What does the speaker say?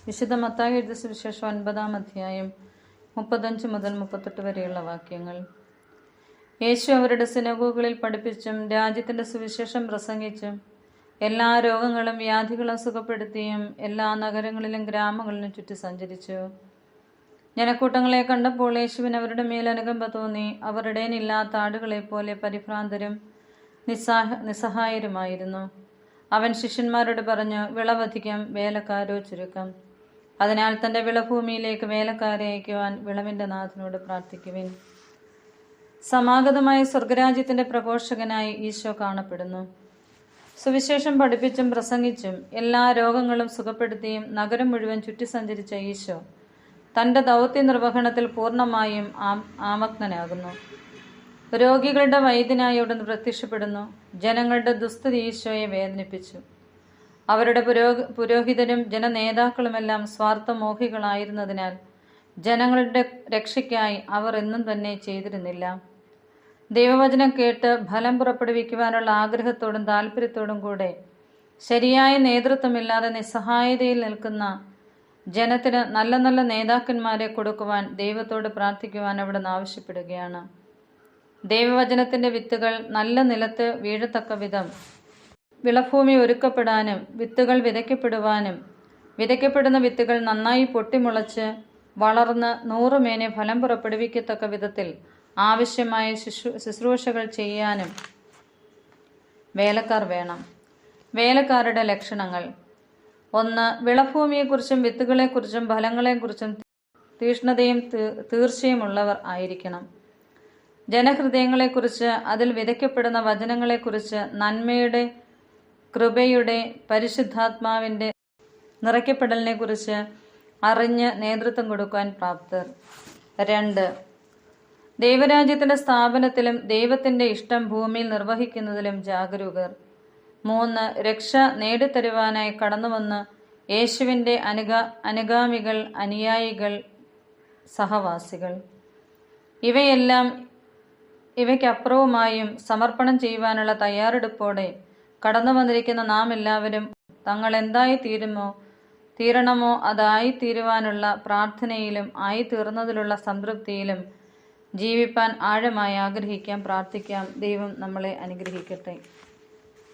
വിശുദ്ധ മത്തായി എഴുതിയ സുവിശേഷം 9-ാം അധ്യായം 35 മുതൽ 38 വരെയുള്ള വാക്യങ്ങൾ. യേശു അവരുടെ സിനഗോഗുകളിൽ പഠിപ്പിച്ചും രാജ്യത്തിന്റെ സുവിശേഷം പ്രസംഗിച്ചും എല്ലാ രോഗങ്ങളും വ്യാധികളും സുഖപ്പെടുത്തിയും എല്ലാ നഗരങ്ങളിലും ഗ്രാമങ്ങളിലും ചുറ്റി സഞ്ചരിച്ചു. ജനക്കൂട്ടങ്ങളെ കണ്ടപ്പോൾ യേശുവിന് അവരുടെ മേൽ അനുകമ്പ തോന്നി. അവർ ഇടയനില്ലാത്ത ആടുകളെപ്പോലെ പരിഭ്രാന്തരും നിസ്സഹായരുമായിരുന്നു. അവൻ ശിഷ്യന്മാരോട് പറഞ്ഞു, വിളവധികം, വേലക്കാരോ ചുരുക്കം. അതിനാൽ തന്റെ വിളഭൂമിയിലേക്ക് വേലക്കാരെ അയക്കുവാൻ വിളവിന്റെ നാഥനോട് പ്രാർത്ഥിക്കുവിൻ. സമാഗതമായ സ്വർഗരാജ്യത്തിന്റെ പ്രഘോഷകനായി ഈശോ കാണപ്പെടുന്നു. സുവിശേഷം പഠിപ്പിച്ചും പ്രസംഗിച്ചും എല്ലാ രോഗങ്ങളും സുഖപ്പെടുത്തിയും നഗരം മുഴുവൻ ചുറ്റി സഞ്ചരിച്ച ഈശോ തന്റെ ദൗത്യ നിർവഹണത്തിൽ പൂർണ്ണമായും ആമഗ്നനാകുന്നു. രോഗികളുടെ വൈദ്യനായി അവിടുന്ന് പ്രത്യക്ഷപ്പെടുന്നു. ജനങ്ങളുടെ ദുസ്ഥിതി ഈശോയെ വേദനിപ്പിച്ചു. അവരുടെ പുരോഹിതരും ജനനേതാക്കളുമെല്ലാം സ്വാർത്ഥമോഹികളായിരുന്നതിനാൽ ജനങ്ങളുടെ രക്ഷയ്ക്കായി അവർ എന്നും തന്നെ ചെയ്തിരുന്നില്ല. ദൈവവചനം കേട്ട് ഫലം പുറപ്പെടുവിക്കുവാനുള്ള ആഗ്രഹത്തോടും താല്പര്യത്തോടും കൂടെ ശരിയായ നേതൃത്വമില്ലാതെ നിസ്സഹായതയിൽ നിൽക്കുന്ന ജനത്തിന് നല്ല നല്ല നേതാക്കന്മാരെ കൊടുക്കുവാൻ ദൈവത്തോട് പ്രാർത്ഥിക്കുവാൻ അവിടുന്ന് ആവശ്യപ്പെടുകയാണ്. ദൈവവചനത്തിന്റെ വിത്തുകൾ നല്ല നിലത്ത് വീഴത്തക്ക വിധം വിളഭൂമി ഒരുക്കപ്പെടാനും വിത്തുകൾ വിതയ്ക്കപ്പെടുവാനും വിതയ്ക്കപ്പെടുന്ന വിത്തുകൾ നന്നായി പൊട്ടിമുളച്ച് വളർന്ന് 100 മേനി ഫലം പുറപ്പെടുവിക്കത്തക്ക വിധത്തിൽ ആവശ്യമായ ശുശ്രൂഷകൾ ചെയ്യാനും വേലക്കാർ വേണം. വേലക്കാരുടെ ലക്ഷണങ്ങൾ: 1. വിളഭൂമിയെക്കുറിച്ചും വിത്തുകളെക്കുറിച്ചും ഫലങ്ങളെക്കുറിച്ചും തീഷ്ണതയും തീർച്ചയുമുള്ളവർ ആയിരിക്കണം. ജനഹൃദയങ്ങളെക്കുറിച്ച്, അതിൽ വിതയ്ക്കപ്പെടുന്ന വചനങ്ങളെക്കുറിച്ച്, നന്മയുടെ, കൃപയുടെ, പരിശുദ്ധാത്മാവിന്റെ നിറയ്ക്കപ്പെടലിനെക്കുറിച്ച് അറിഞ്ഞ് നേതൃത്വം കൊടുക്കുവാൻ പ്രാപ്തർ. 2. ദൈവരാജ്യത്തിന്റെ സ്ഥാപനത്തിലും ദൈവത്തിന്റെ ഇഷ്ടം ഭൂമിയിൽ നിർവഹിക്കുന്നതിലും ജാഗരൂകർ. 3. രക്ഷ നേടിത്തരുവാനായി കടന്നുവന്ന് യേശുവിന്റെ അനുഗാമികൾ, അനുയായികൾ, സഹവാസികൾ. ഇവയ്ക്കപ്പുറവുമായും സമർപ്പണം ചെയ്യുവാനുള്ള തയ്യാറെടുപ്പോടെ കടന്നു വന്നിരിക്കുന്ന നാം എല്ലാവരും തങ്ങൾ എന്തായി തീരണമോ അതായിത്തീരുവാനുള്ള പ്രാർത്ഥനയിലും ആയിത്തീർന്നതിലുള്ള സംതൃപ്തിയിലും ജീവിപ്പാൻ ആഴമായി ആഗ്രഹിക്കാം, പ്രാർത്ഥിക്കാം. ദൈവം നമ്മളെ അനുഗ്രഹിക്കട്ടെ.